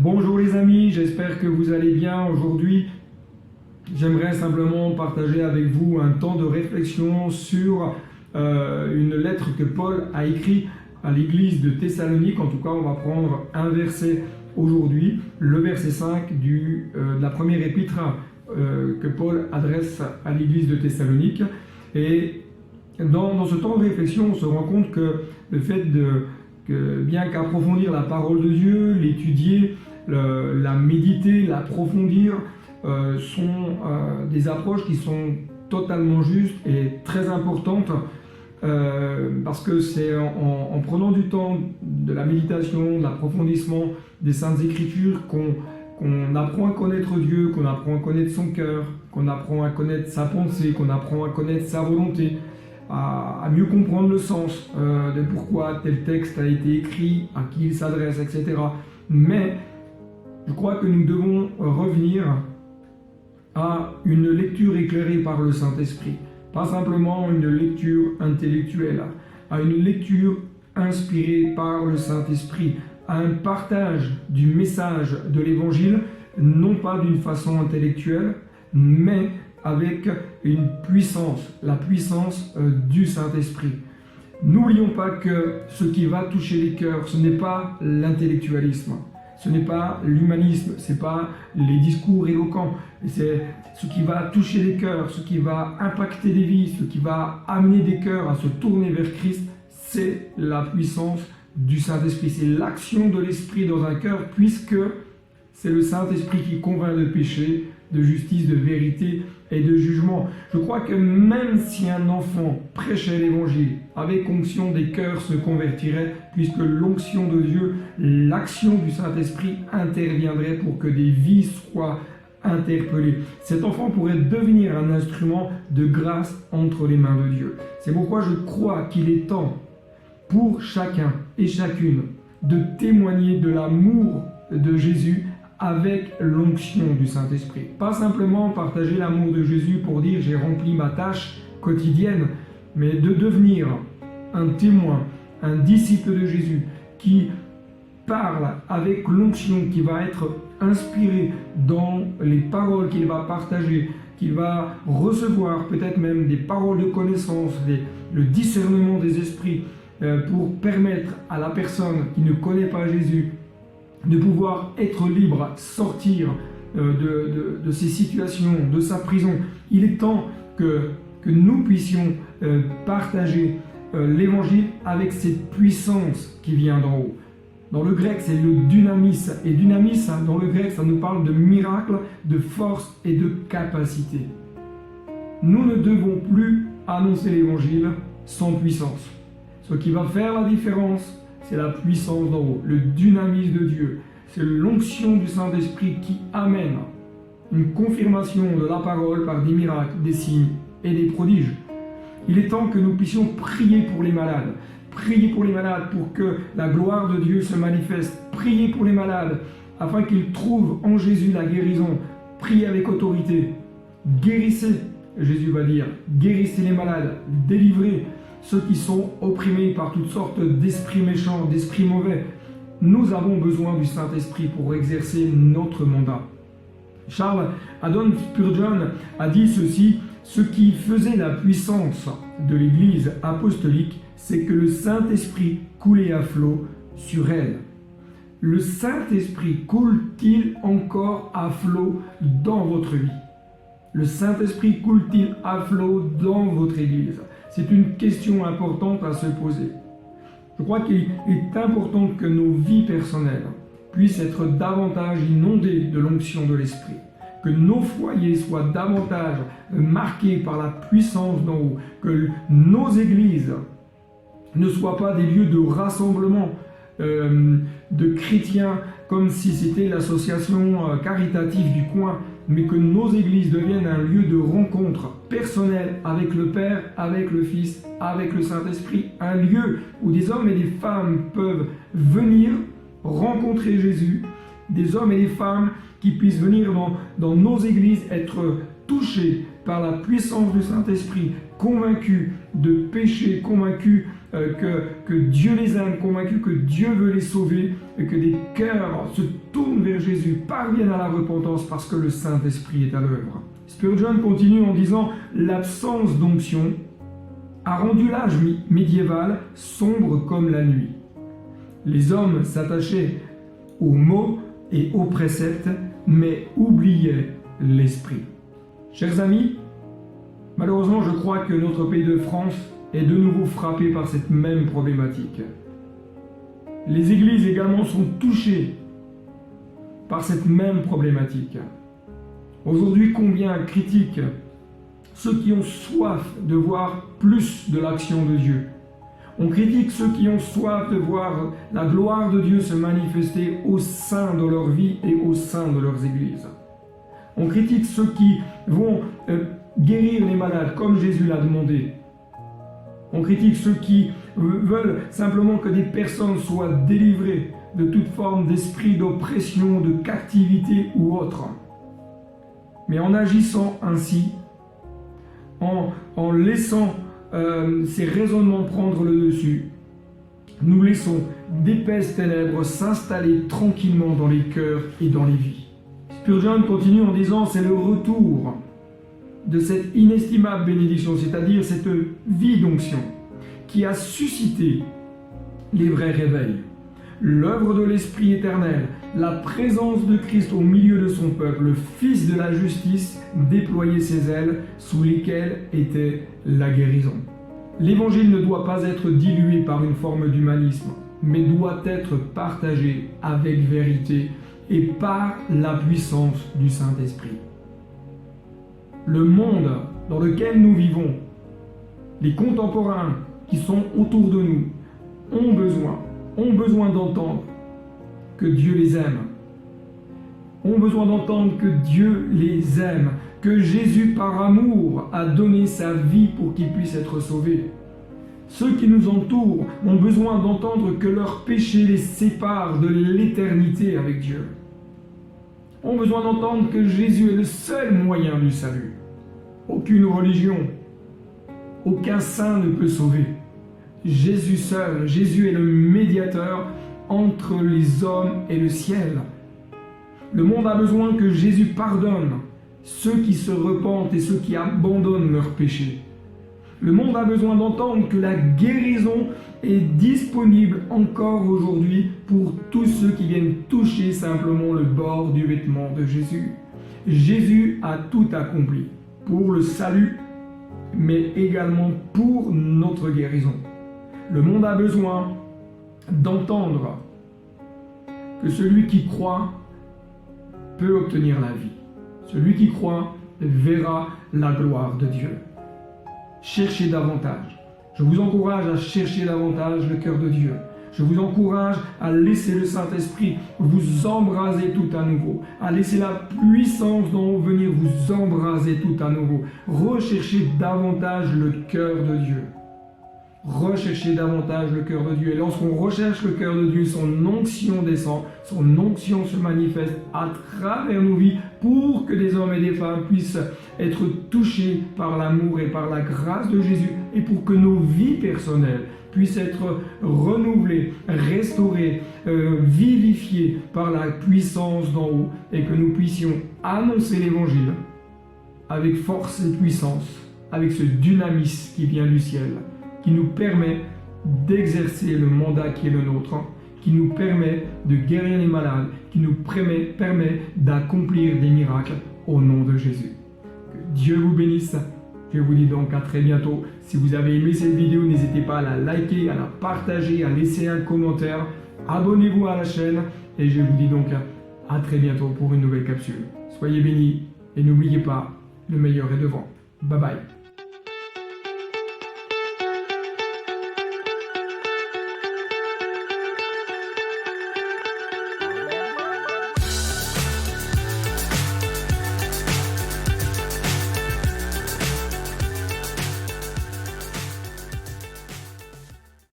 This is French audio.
Bonjour les amis, j'espère que vous allez bien. Aujourd'hui, j'aimerais simplement partager avec vous un temps de réflexion sur une lettre que Paul a écrite à l'église de Thessalonique. En tout cas, on va prendre un verset aujourd'hui, le verset 5 de la première épître que Paul adresse à l'église de Thessalonique. Et dans ce temps de réflexion, on se rend compte que le fait bien qu'approfondir la parole de Dieu, l'étudier, la méditer, l'approfondir, sont des approches qui sont totalement justes et très importantes, parce que c'est en prenant du temps de la méditation, de l'approfondissement des Saintes Écritures qu'on apprend à connaître Dieu, qu'on apprend à connaître son cœur, qu'on apprend à connaître sa pensée, qu'on apprend à connaître sa volonté, à mieux comprendre le sens de pourquoi tel texte a été écrit, à qui il s'adresse, etc. Mais je crois que nous devons revenir à une lecture éclairée par le Saint-Esprit. Pas simplement une lecture intellectuelle, à une lecture inspirée par le Saint-Esprit, à un partage du message de l'Évangile, non pas d'une façon intellectuelle, mais avec une puissance, la puissance du Saint-Esprit. N'oublions pas que ce qui va toucher les cœurs, ce n'est pas l'intellectualisme, ce n'est pas l'humanisme, ce n'est pas les discours éloquents, c'est ce qui va toucher les cœurs, ce qui va impacter des vies, ce qui va amener des cœurs à se tourner vers Christ, c'est la puissance du Saint-Esprit, c'est l'action de l'Esprit dans un cœur, puisque c'est le Saint-Esprit qui convainc de péché, de justice, de vérité et de jugement. Je crois que même si un enfant prêchait l'Évangile, avec onction, des cœurs se convertiraient, puisque l'onction de Dieu, l'action du Saint-Esprit interviendrait pour que des vies soient interpellées. Cet enfant pourrait devenir un instrument de grâce entre les mains de Dieu. C'est pourquoi je crois qu'il est temps pour chacun et chacune de témoigner de l'amour de Jésus avec l'onction du Saint-Esprit. Pas simplement partager l'amour de Jésus pour dire j'ai rempli ma tâche quotidienne, mais de devenir un témoin, un disciple de Jésus qui parle avec l'onction, qui va être inspiré dans les paroles qu'il va partager, qu'il va recevoir peut-être même des paroles de connaissance, le discernement des esprits, pour permettre à la personne qui ne connaît pas Jésus de pouvoir être libre, sortir de ces situations, de sa prison. Il est temps que nous puissions partager l'évangile avec cette puissance qui vient d'en haut. Dans le grec, c'est le dynamis. Et dynamis, dans le grec, ça nous parle de miracle, de force et de capacité. Nous ne devons plus annoncer l'évangile sans puissance. Ce qui va faire la différence, c'est la puissance d'en haut, le dynamis de Dieu. C'est l'onction du Saint-Esprit qui amène une confirmation de la parole par des miracles, des signes et des prodiges. Il est temps que nous puissions prier pour les malades. Prier pour les malades pour que la gloire de Dieu se manifeste. Prier pour les malades afin qu'ils trouvent en Jésus la guérison. Prier avec autorité. Guérissez, Jésus va dire. Guérissez les malades. Délivrez ceux qui sont opprimés par toutes sortes d'esprits méchants, d'esprits mauvais. Nous avons besoin du Saint-Esprit pour exercer notre mandat. Charles Haddon Spurgeon a dit ceci: ce qui faisait la puissance de l'Église apostolique, c'est que le Saint-Esprit coulait à flot sur elle. Le Saint-Esprit coule-t-il encore à flot dans votre vie? Le Saint-Esprit coule-t-il à flot dans votre Église? C'est une question importante à se poser. Je crois qu'il est important que nos vies personnelles puissent être davantage inondées de l'onction de l'Esprit, que nos foyers soient davantage marqués par la puissance d'en haut, que nos églises ne soient pas des lieux de rassemblement de chrétiens comme si c'était l'association caritative du coin, mais que nos églises deviennent un lieu de rencontre personnelle avec le Père, avec le Fils, avec le Saint-Esprit, un lieu où des hommes et des femmes peuvent venir rencontrer Jésus, des hommes et des femmes qui puissent venir dans nos églises être touchés par la puissance du Saint-Esprit, convaincus de péché, convaincus que Dieu les aime, convaincus que Dieu veut les sauver, et que des cœurs se tournent vers Jésus, parviennent à la repentance parce que le Saint-Esprit est à l'œuvre. Spurgeon continue en disant « L'absence d'onction a rendu l'âge médiéval sombre comme la nuit. Les hommes s'attachaient aux mots et aux préceptes, mais oubliaient l'esprit. » Chers amis, malheureusement, je crois que notre pays de France est de nouveau frappé par cette même problématique. Les églises également sont touchées par cette même problématique. Aujourd'hui, combien critiquent ceux qui ont soif de voir plus de l'action de Dieu. On critique ceux qui ont soif de voir la gloire de Dieu se manifester au sein de leur vie et au sein de leurs églises. On critique ceux qui vont guérir les malades comme Jésus l'a demandé. On critique ceux qui veulent simplement que des personnes soient délivrées de toute forme d'esprit d'oppression, de captivité ou autre. Mais en agissant ainsi, en laissant ces raisonnements prendre le dessus, nous laissons d'épaisses ténèbres s'installer tranquillement dans les cœurs et dans les vies. Spurgeon continue en disant « C'est le retour de cette inestimable bénédiction, c'est-à-dire cette vie d'onction, qui a suscité les vrais réveils. L'œuvre de l'Esprit éternel, la présence de Christ au milieu de son peuple, le Fils de la justice, déployait ses ailes sous lesquelles était la guérison. L'Évangile ne doit pas être dilué par une forme d'humanisme, mais doit être partagé avec vérité et par la puissance du Saint-Esprit. Le monde dans lequel nous vivons, les contemporains qui sont autour de nous, ont besoin d'entendre que Dieu les aime, ont besoin d'entendre que Dieu les aime, que Jésus par amour a donné sa vie pour qu'ils puissent être sauvés. Ceux qui nous entourent ont besoin d'entendre que leur péché les sépare de l'éternité avec Dieu. Ont besoin d'entendre que Jésus est le seul moyen du salut. Aucune religion, aucun saint ne peut sauver. Jésus seul, Jésus est le médiateur entre les hommes et le ciel. Le monde a besoin que Jésus pardonne ceux qui se repentent et ceux qui abandonnent leurs péchés. Le monde a besoin d'entendre que la guérison est disponible encore aujourd'hui pour tous ceux qui viennent toucher simplement le bord du vêtement de Jésus. Jésus a tout accompli pour le salut, mais également pour notre guérison. Le monde a besoin d'entendre que celui qui croit peut obtenir la vie. Celui qui croit verra la gloire de Dieu. Cherchez davantage. Je vous encourage à chercher davantage le cœur de Dieu. Je vous encourage à laisser le Saint-Esprit vous embraser tout à nouveau, à laisser la puissance d'en haut venir vous embraser tout à nouveau. Recherchez davantage le cœur de Dieu. Recherchez davantage le cœur de Dieu. Et lorsqu'on recherche le cœur de Dieu, son onction descend, son onction se manifeste à travers nos vies pour que des hommes et des femmes puissent être touchés par l'amour et par la grâce de Jésus et pour que nos vies personnelles puissent être renouvelées, restaurées, vivifiées par la puissance d'en haut et que nous puissions annoncer l'Évangile avec force et puissance, avec ce dynamisme qui vient du ciel, qui nous permet d'exercer le mandat qui est le nôtre, qui nous permet de guérir les malades, qui nous permet d'accomplir des miracles au nom de Jésus. Que Dieu vous bénisse. Je vous dis donc à très bientôt. Si vous avez aimé cette vidéo, n'hésitez pas à la liker, à la partager, à laisser un commentaire. Abonnez-vous à la chaîne et je vous dis donc à très bientôt pour une nouvelle capsule. Soyez bénis et n'oubliez pas, le meilleur est devant. Bye bye.